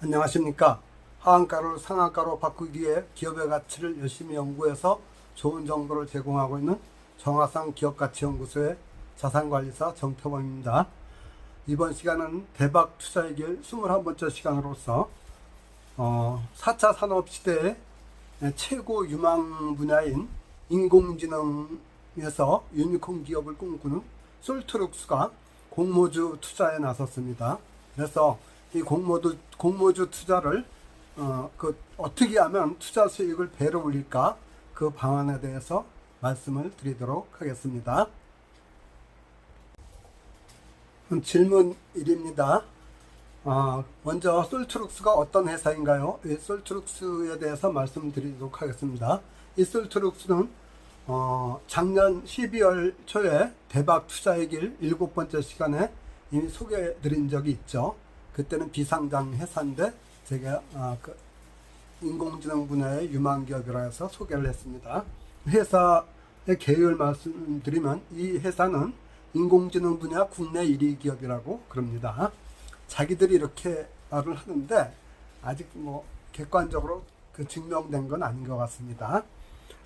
안녕하십니까. 하한가를 상한가로 바꾸기 위해 기업의 가치를 열심히 연구해서 좋은 정보를 제공하고 있는 정화상 기업가치연구소의 자산관리사 정태범입니다. 이번 시간은 대박 투자의 길 21번째 시간으로서 4차 산업시대의 최고 유망 분야인 인공지능에서 유니콘 기업을 꿈꾸는 솔트룩스가 공모주 투자에 나섰습니다. 그래서 이 공모주 투자를 어떻게 하면 투자 수익을 배로 올릴까, 그 방안에 대해서 말씀을 드리도록 하겠습니다. 질문 1입니다. 먼저 솔트룩스가 어떤 회사인가요? 이 솔트룩스에 대해서 말씀드리도록 하겠습니다. 이 솔트룩스는 작년 12월 초에 대박 투자의 길 7번째 시간에 이미 소개해 드린 적이 있죠. 그때는 비상장 회사인데 제가 인공지능 분야의 유망기업이라 해서 소개를 했습니다. 회사의 계열 말씀드리면 이 회사는 인공지능 분야 국내 1위 기업이라고 그럽니다. 자기들이 이렇게 말을 하는데 아직 객관적으로 증명된 건 아닌 것 같습니다.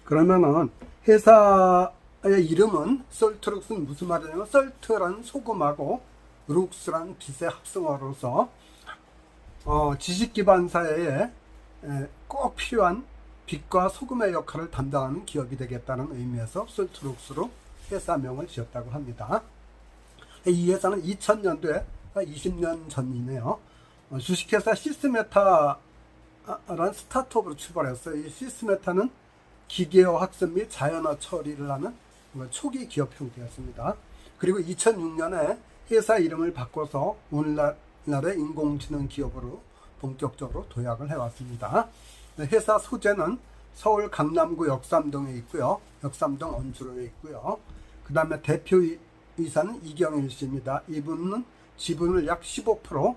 그러면은 회사의 이름은 솔트룩스는 무슨 말이냐면, 솔트란 소금하고 룩스란 빛의 합성어로서 지식 기반 사회에 꼭 필요한 빛과 소금의 역할을 담당하는 기업이 되겠다는 의미에서 솔트룩스로 회사명을 지었다고 합니다. 이 회사는 2000년도에 20년 전이네요. 주식회사 시스메타라는 스타트업으로 출발했어요. 이 시스메타는 기계어 학습 및 자연어 처리를 하는 초기 기업 형태였습니다. 그리고 2006년에 회사 이름을 바꿔서 오늘날의 인공지능 기업으로 본격적으로 도약을 해왔습니다. 회사 소재는 서울 강남구 역삼동에 있고요. 역삼동 언주로에 있고요. 그 다음에 대표이사는 이경일 씨입니다. 이분은 지분을 약 15%,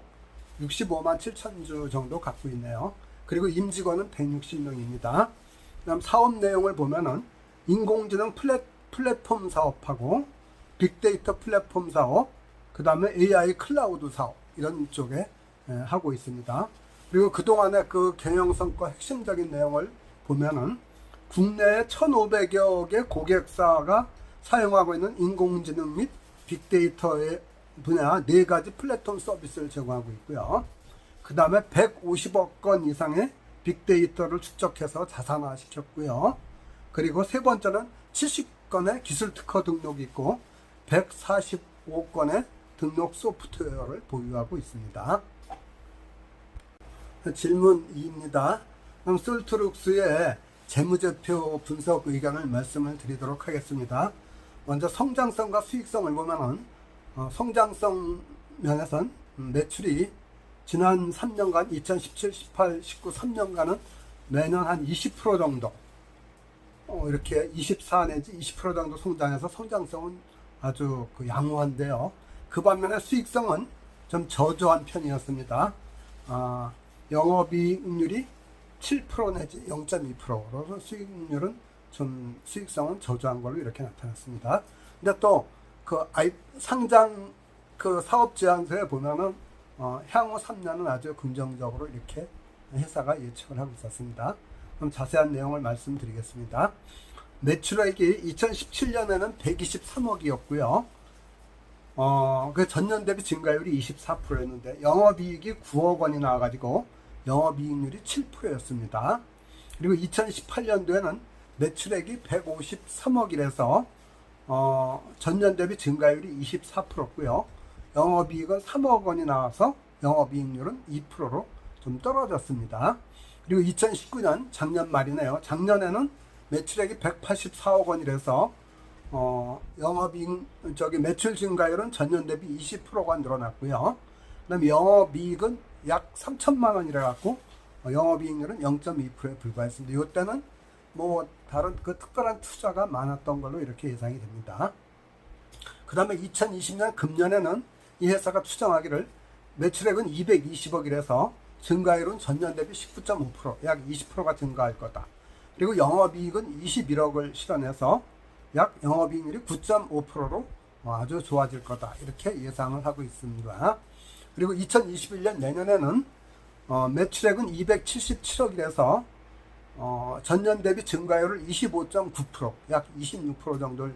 65만 7천 주 정도 갖고 있네요. 그리고 임직원은 160명입니다. 그 다음 사업 내용을 보면은 인공지능 플랫폼 사업하고 빅데이터 플랫폼 사업, 그 다음에 AI 클라우드 사업, 이런 쪽에 하고 있습니다. 그리고 그동안의 그 경영성과 핵심적인 내용을 보면은 국내에 1,500여 개 고객사가 사용하고 있는 인공지능 및 빅데이터의 분야 4가지 플랫폼 서비스를 제공하고 있고요. 그 다음에 150억 건 이상의 빅데이터를 축적해서 자산화 시켰고요. 그리고 세 번째는 70건의 기술 특허 등록이 있고 145건의 등록 소프트웨어를 보유하고 있습니다. 질문 2입니다. 그럼 솔트룩스의 재무제표 분석 의견을 말씀을 드리도록 하겠습니다. 먼저 성장성과 수익성을 보면은 성장성 면에선 매출이 지난 3년간 2017, 18, 19, 3년간은 매년 한 20% 정도 이렇게 24 내지 20% 정도 성장해서 성장성은 아주 양호한데요. 그 반면에 수익성은 좀 저조한 편이었습니다. 영업이익률이 7% 내지 0.2%로서 수익률은 좀 수익성은 저조한 걸로 이렇게 나타났습니다. 근데 또 상장 사업 제안서에 보면은 향후 3년은 아주 긍정적으로 이렇게 회사가 예측을 하고 있었습니다. 그럼 자세한 내용을 말씀드리겠습니다. 매출액이 2017년에는 123억이었고요. 그 전년 대비 증가율이 24%였는데 영업이익이 9억 원이 나와가지고 영업이익률이 7%였습니다. 그리고 2018년도에는 매출액이 153억이라서 전년 대비 증가율이 24%고요. 영업이익은 3억 원이 나와서 영업이익률은 2%로 좀 떨어졌습니다. 그리고 2019년 작년 말이네요. 작년에는 매출액이 184억 원이라서 매출 증가율은 전년 대비 20%가 늘어났고요. 그다음에 영업이익은 약 3천만 원이라 갖고 영업이익률은 0.2%에 불과했습니다. 이때는 다른 특별한 투자가 많았던 걸로 이렇게 예상이 됩니다. 그 다음에 2020년 금년에는 이 회사가 추정하기를 매출액은 220억이라서 증가율은 전년 대비 19.5%, 약 20%가 증가할 거다. 그리고 영업이익은 21억을 실현해서 약 영업이익률이 9.5%로 아주 좋아질 거다. 이렇게 예상을 하고 있습니다. 그리고 2021년 내년에는 매출액은 277억이라서 전년 대비 증가율을 25.9%, 약 26% 정도를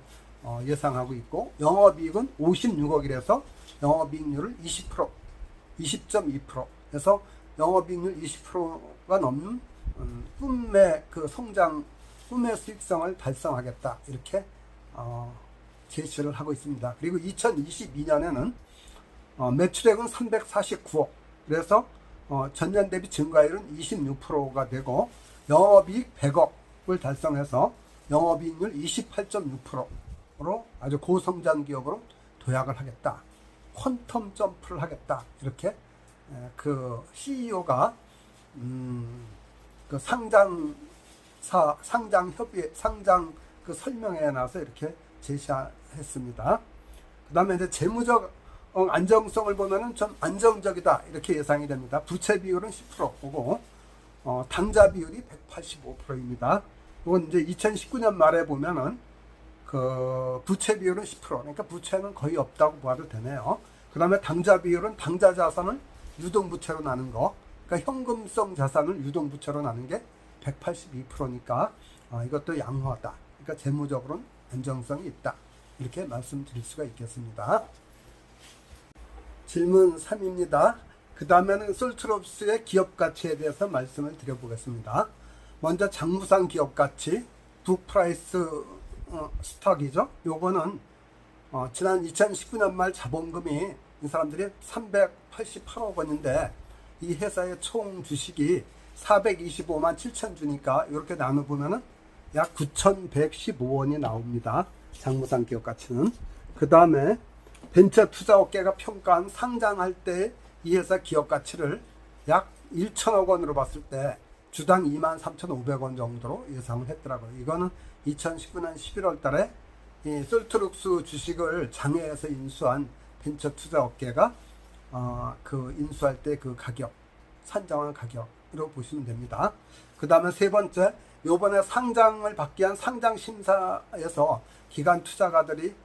예상하고 있고, 영업이익은 56억이라서 영업이익률을 20%, 20.2%. 그래서 영업이익률 20%가 넘는 꿈의 그 성장, 꿈의 수익성을 달성하겠다, 이렇게 제시를 하고 있습니다. 그리고 2022년에는 매출액은 349억, 그래서 전년 대비 증가율은 26%가 되고, 영업이익 100억을 달성해서 영업이익률 28.6%로 아주 고성장 기업으로 도약을 하겠다, 퀀텀 점프를 하겠다, 이렇게 그 CEO가 그 상장 협의, 상장 그 설명회에 나서 이렇게 제시했습니다. 그 다음에 이제 재무적 안정성을 보면은 좀 안정적이다, 이렇게 예상이 됩니다. 부채 비율은 10%고, 당좌 비율이 185%입니다. 이건 이제 2019년 말에 보면은 그 부채 비율은 10%, 그러니까 부채는 거의 없다고 봐도 되네요. 그 다음에 당좌 비율은 당좌 자산을 유동부채로 나눈 거, 그러니까 현금성 자산을 유동부채로 나눈 게 182%니까 이것도 양호하다. 그러니까 재무적으로는 안정성이 있다, 이렇게 말씀드릴 수가 있겠습니다. 질문 3입니다. 그 다음에는 솔트롭스의 기업 가치에 대해서 말씀을 드려보겠습니다. 먼저 장부상 기업 가치, 북 프라이스 스톡이죠. 요거는 지난 2019년 말 자본금이 이 사람들이 388억 원인데 이 회사의 총 주식이 425만 7천 주니까 이렇게 나눠보면은 약 9,115원이 나옵니다. 장부상 기업 가치는. 그 다음에 벤처 투자 업계가 평가한 상장할 때 이 회사 기업 가치를 약 1천억 원으로 봤을 때 주당 23,500원 정도로 예상을 했더라고요. 이거는 2019년 11월 달에 이 솔트룩스 주식을 장외에서 인수한 벤처 투자 업계가 그 인수할 때 그 가격, 산정한 가격으로 보시면 됩니다. 그 다음에 세 번째, 요번에 상장을 받기 위한 상장 심사에서 기관 투자가들이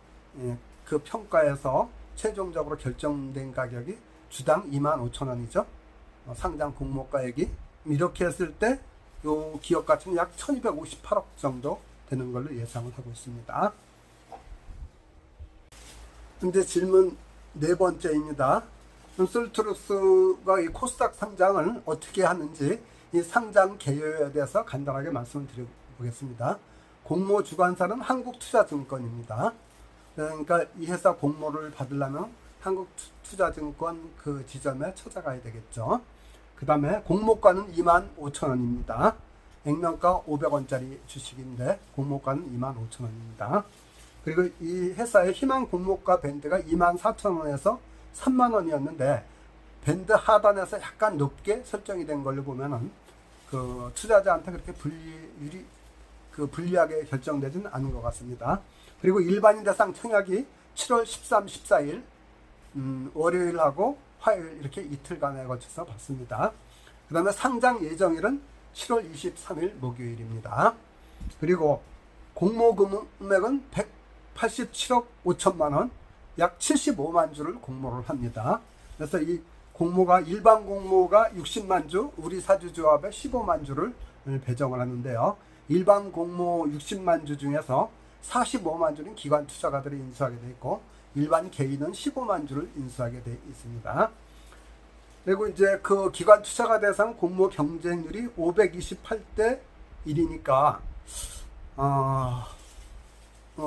그 평가에서 최종적으로 결정된 가격이 주당 25,000원이죠. 상장 공모가액이. 이렇게 했을 때 요 기업 가치는 약 1258억 정도 되는 걸로 예상을 하고 있습니다. 이제 질문 네 번째입니다. 솔트룩스가 이 코스닥 상장을 어떻게 하는지 이 상장 개요에 대해서 간단하게 말씀을 드려보겠습니다. 공모 주관사는 한국투자증권입니다. 그러니까 이 회사 공모를 받으려면 한국투자증권 그 지점에 찾아가야 되겠죠. 그 다음에 공모가는 25,000원입니다. 액면가 500원짜리 주식인데 공모가는 25,000원입니다. 그리고 이 회사의 희망 공모가 밴드가 24,000원에서 30,000원이었는데 밴드 하단에서 약간 높게 설정이 된 걸로 보면은 그 투자자한테 그렇게 불리하게 결정되지는 않은 것 같습니다. 그리고 일반인 대상 청약이 7월 13, 14일 월요일하고 화요일 이렇게 이틀간에 걸쳐서 받습니다. 그 다음에 상장 예정일은 7월 23일 목요일입니다. 그리고 공모 금액은 187억 5천만 원, 약 75만 주를 공모를 합니다. 그래서 이 공모가 일반 공모가 60만 주, 우리 사주조합에 15만 주를 배정을 하는데요. 일반 공모 60만 주 중에서 45만 주는 기관 투자가들이 인수하게 되어 있고 일반 개인은 15만 주를 인수하게 되어 있습니다. 그리고 이제 그 기관 투자가 대상 공모 경쟁률이 528대 1이니까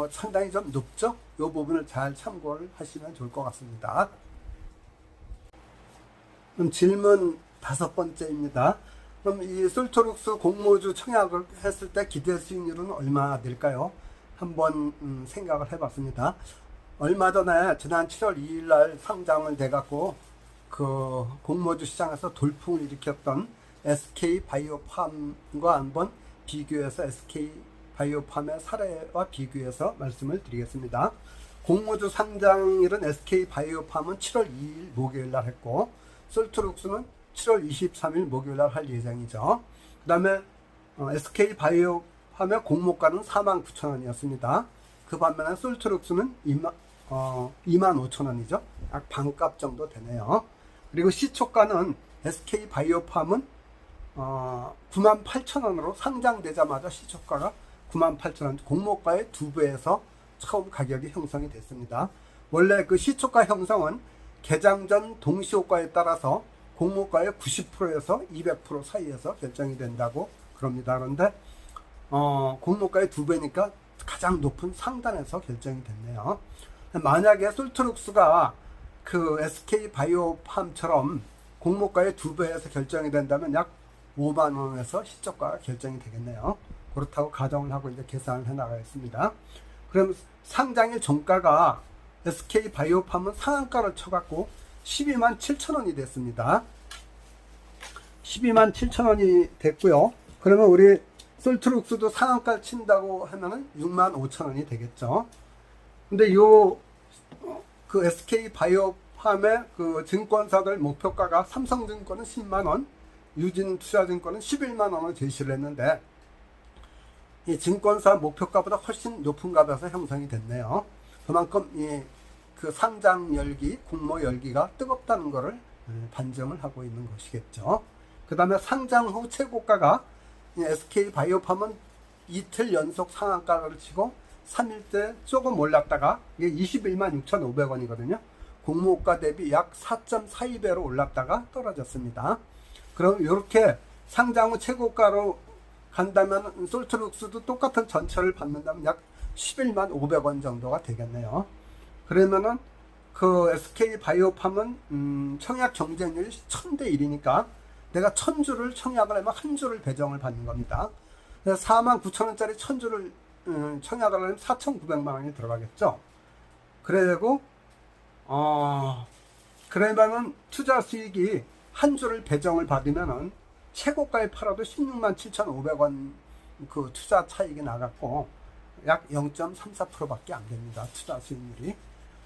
상당히 좀 높죠? 이 부분을 잘 참고를 하시면 좋을 것 같습니다. 그럼 질문 5번째입니다. 그럼 이 솔트룩스 공모주 청약을 했을 때 기대 수익률은 얼마나 될까요? 한번 생각을 해봤습니다. 얼마 전에 지난 7월 2일 날 상장을 돼갖고 그 공모주 시장에서 돌풍을 일으켰던 SK바이오팜과 한번 비교해서 SK바이오팜의 사례와 비교해서 말씀을 드리겠습니다. 공모주 상장일은 SK바이오팜은 7월 2일 목요일 날 했고 솔트룩스는 7월 23일 목요일 날 할 예정이죠. 그 다음에 SK바이오팜의 공모가는 49,000원이었습니다. 그 반면에 솔트룩스는 25,000원이죠. 약 반값 정도 되네요. 그리고 시초가는 SK바이오팜은 98,000원으로 상장되자마자 시초가가 98,000원, 공모가의 2배에서 처음 가격이 형성이 됐습니다. 원래 그 시초가 형성은 개장 전 동시효과에 따라서 공모가의 90%에서 200% 사이에서 결정이 된다고 그럽니다. 그런데 공모가의 2배니까 가장 높은 상단에서 결정이 됐네요. 만약에 솔트룩스가 그 SK바이오팜처럼 공모가의 2배에서 결정이 된다면 약 5만원에서 시초가가 결정이 되겠네요. 그렇다고 가정을 하고 이제 계산을 해 나가겠습니다. 그럼 상장일 종가가 SK바이오팜은 상한가를 쳐갖고 12만 7천원이 됐습니다. 12만 7천원이 됐고요. 그러면 우리 솔트룩스도 상한가를 친다고 하면은 6만 5천원이 되겠죠. 근데 그 SK바이오팜의 그 증권사들 목표가가 삼성증권은 10만원, 유진투자증권은 11만원을 제시를 했는데 이 증권사 목표가보다 훨씬 높은 값에서 형성이 됐네요. 그만큼 그 상장 열기, 공모 열기가 뜨겁다는 것을 반증을 하고 있는 것이겠죠. 그 다음에 상장 후 최고가가 SK바이오팜은 이틀 연속 상한가를 치고 3일째 조금 올랐다가 이게 21만 6,500원이거든요. 공모가 대비 약 4.42배로 올랐다가 떨어졌습니다. 그럼 이렇게 상장 후 최고가로 간다면 솔트룩스도 똑같은 전철을 받는다면 약 11만 500원 정도가 되겠네요. 그러면은 그 SK바이오팜은 청약 경쟁률이 1000대 1이니까 내가 1000주를 청약을 하면 한 주를 배정을 받는 겁니다. 그래서 49,000원짜리 1000주를 청약을 하면 4,900만 원이 들어가겠죠. 그래고 그러면은 투자 수익이 한 주를 배정을 받으면은 최고가에 팔아도 16만 7,500원 그 투자 차익이 나갔고 약 0.34%밖에 안 됩니다. 투자 수익률이.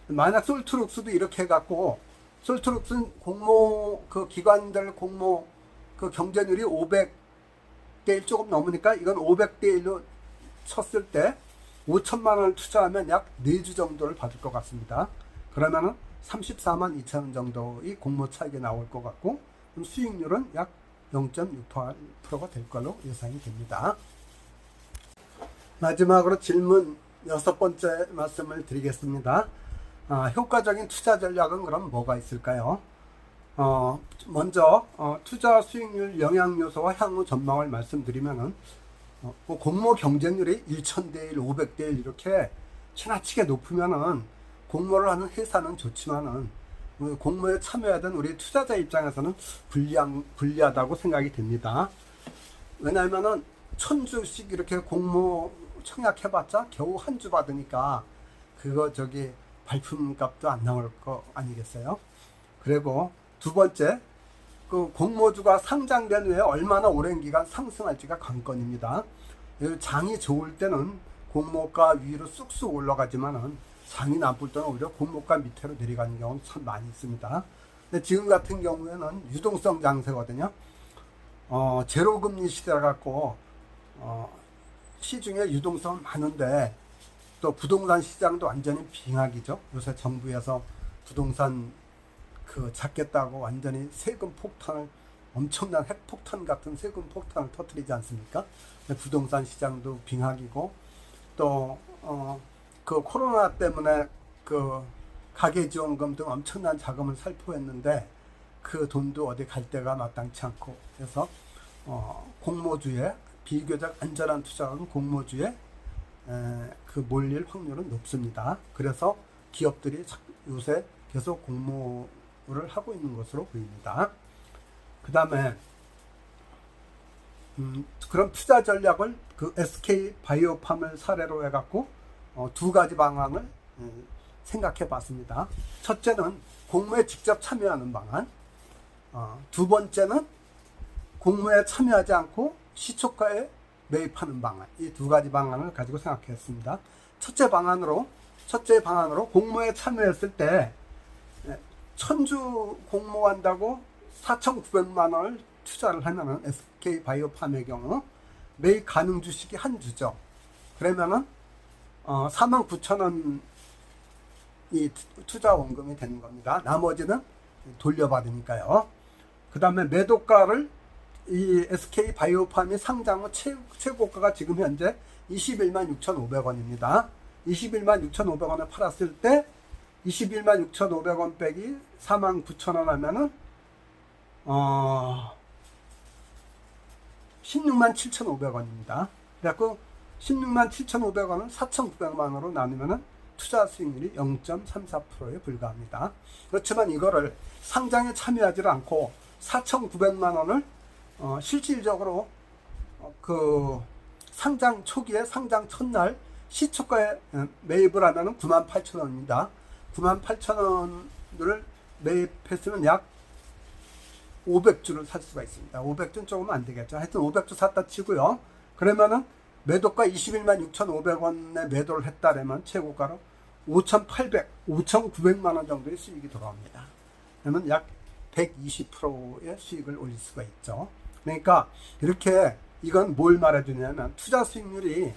만약 솔트룩스도 이렇게 해갖고 솔트룩스는 공모 그 기관들 공모 그 경쟁률이 500대 1 조금 넘으니까 이건 500대 1로 쳤을 때 5천만 원을 투자하면 약 4주 정도를 받을 것 같습니다. 그러면은 34만 2천 원 정도의 공모 차익이 나올 것 같고 그럼 수익률은 약 0.6%가 될 걸로 예상이 됩니다. 마지막으로 질문 6번째 말씀을 드리겠습니다. 효과적인 투자 전략은 그럼 뭐가 있을까요? 먼저 투자 수익률 영향 요소와 향후 전망을 말씀드리면은 공모 경쟁률이 1000대 1, 500대 1 이렇게 지나치게 높으면은 공모를 하는 회사는 좋지만은 공모에 참여하던 우리 투자자 입장에서는 불리하다고 생각이 됩니다. 왜냐하면은 1000주씩 이렇게 공모 청약해봤자 겨우 한 주 받으니까 그거 발품값도 안 나올 거 아니겠어요? 그리고 두 번째, 그 공모주가 상장된 후에 얼마나 오랜 기간 상승할지가 관건입니다. 장이 좋을 때는 공모가 위로 쑥쑥 올라가지만은 장이 나쁠 때는 오히려 공모가 밑으로 내려가는 경우는 참 많이 있습니다. 근데 지금 같은 경우에는 유동성 장세거든요. 제로금리 시대라 갖고 시중에 유동성은 많은데 또 부동산 시장도 완전히 빙하기죠. 요새 정부에서 부동산 잡겠다고 완전히 세금 폭탄을 엄청난 핵폭탄 같은 세금 폭탄을 터뜨리지 않습니까? 부동산 시장도 빙하기고 또 그 코로나 때문에 그 가계지원금 등 엄청난 자금을 살포했는데 그 돈도 어디 갈 데가 마땅치 않고 그래서 공모주에 비교적 안전한 투자는 공모주에 그 몰릴 확률은 높습니다. 그래서 기업들이 요새 계속 공모를 하고 있는 것으로 보입니다. 그 다음에 그런 투자 전략을 그 SK바이오팜을 사례로 해갖고 두 가지 방안을 생각해 봤습니다. 첫째는 공모에 직접 참여하는 방안, 두 번째는 공모에 참여하지 않고 시초가에 매입하는 방안, 이 두 가지 방안을 가지고 생각했습니다. 첫째 방안으로 공모에 참여했을 때 1000주 공모한다고 4,900만 원을 투자를 하면은 SK바이오팜의 경우 매입 가능 주식이 한 주죠. 그러면은 49,000원이 투자 원금이 되는 겁니다. 나머지는 돌려받으니까요. 그 다음에 매도가를 이 SK 바이오팜이 상장 후 최고가가 지금 현재 21만 6,500원입니다. 21만 6,500원에 팔았을 때 21만 6,500원 빼기 4만 9천원 하면은 16만 7,500원입니다. 그래갖고 16만 7,500원을 4,900만원으로 나누면은 투자 수익률이 0.34%에 불과합니다. 그렇지만 이거를 상장에 참여하지 않고 4,900만원을 실질적으로 그 상장 초기에 상장 첫날 시초가에 매입을 하면은 98,000원입니다. 98,000원을 매입했으면 약 500주를 살 수가 있습니다. 500주는 조금 안 되겠죠. 하여튼 500주 샀다 치고요. 그러면은 매도가 21만 6,500원에 매도를 했다면 최고가로 5,900만 원 정도의 수익이 돌아옵니다. 그러면 약 120%의 수익을 올릴 수가 있죠. 그러니까 이렇게 이건 뭘 말해주냐면 투자 수익률이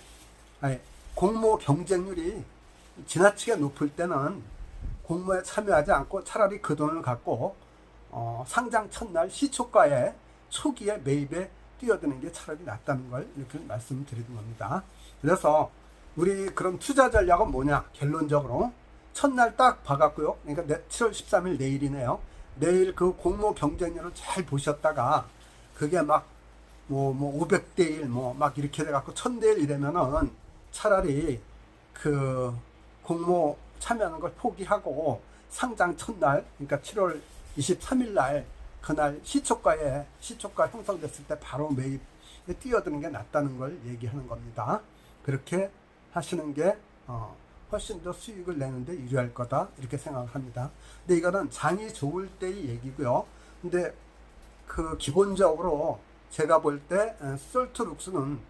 공모 경쟁률이 지나치게 높을 때는 공모에 참여하지 않고 차라리 그 돈을 갖고 상장 첫날 시초가에 초기에 매입에 뛰어드는 게 차라리 낫다는 걸 이렇게 말씀드리는 겁니다. 그래서 우리 그럼 투자 전략은 뭐냐? 결론적으로 첫날 딱 봐갖고요. 그러니까 7월 13일 내일이네요. 내일 그 공모 경쟁률을 잘 보셨다가 그게 막 500대 1 막 이렇게 돼갖고 1000대 1 이러면은 차라리 그 공모 참여하는 걸 포기하고 상장 첫날, 그러니까 7월 23일 날 그날 시초가 형성됐을 때 바로 매입에 뛰어드는 게 낫다는 걸 얘기하는 겁니다. 그렇게 하시는 게 훨씬 더 수익을 내는데 유리할 거다 이렇게 생각을 합니다. 근데 이거는 장이 좋을 때의 얘기고요. 근데 그 기본적으로 제가 볼 때 솔트룩스는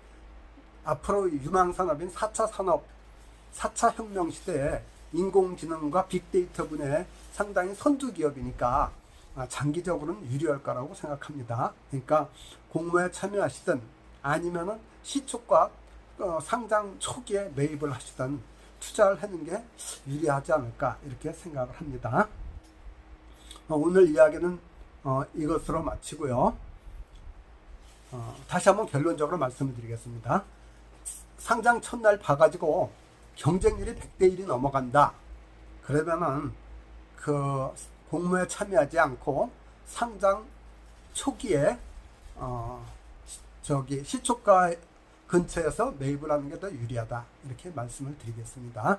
앞으로 유망산업인 4차 산업, 4차 혁명 시대에 인공지능과 빅데이터 분야에 상당히 선두 기업이니까 장기적으로는 유리할 거라고 생각합니다. 그러니까 공모에 참여하시든 아니면은 시초가 상장 초기에 매입을 하시든 투자를 하는 게 유리하지 않을까 이렇게 생각을 합니다. 오늘 이야기는 이것으로 마치고요. 다시 한번 결론적으로 말씀을 드리겠습니다. 상장 첫날 봐가지고 경쟁률이 100대 1이 넘어간다. 그러면은 그 공모에 참여하지 않고 상장 초기에 시초가 근처에서 매입을 하는 게 더 유리하다 이렇게 말씀을 드리겠습니다.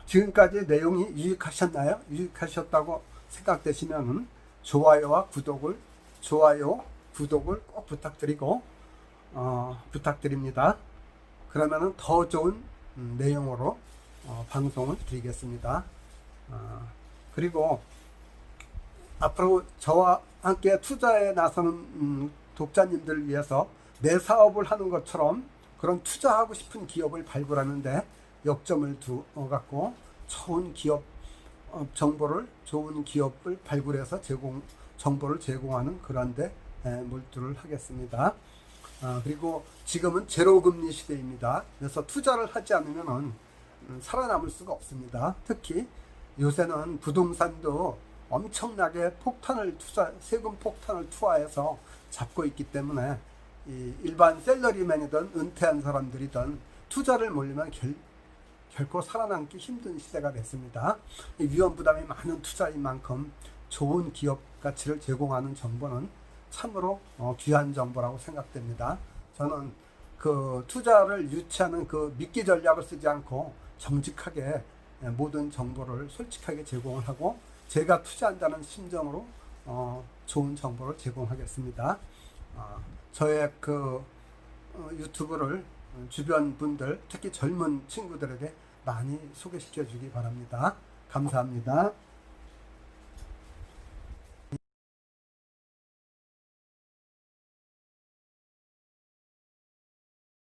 지금까지 내용이 유익하셨나요? 유익하셨다고 생각되시면 좋아요, 구독을 꼭 부탁드립니다. 그러면은 더 좋은 내용으로 방송을 드리겠습니다. 그리고 앞으로 저와 함께 투자에 나서는 독자님들을 위해서 내 사업을 하는 것처럼 그런 투자하고 싶은 기업을 발굴하는데 역점을 두어갖고 좋은 기업 좋은 기업을 발굴해서 정보를 제공하는 그런 데 몰두를 하겠습니다. 그리고 지금은 제로금리 시대입니다. 그래서 투자를 하지 않으면 살아남을 수가 없습니다. 특히 요새는 부동산도 엄청나게 세금 폭탄을 투하해서 잡고 있기 때문에 일반 셀러리맨이든 은퇴한 사람들이든 투자를 몰리면 결코 살아남기 힘든 시대가 됐습니다. 위험 부담이 많은 투자인 만큼 좋은 기업 가치를 제공하는 정보는 참으로 귀한 정보라고 생각됩니다. 저는 그 투자를 유치하는 그 미끼 전략을 쓰지 않고 정직하게 모든 정보를 솔직하게 제공을 하고 제가 투자한다는 심정으로 좋은 정보를 제공하겠습니다. 저의 그 유튜브를 주변 분들, 특히 젊은 친구들에게 많이 소개시켜 주기 바랍니다. 감사합니다.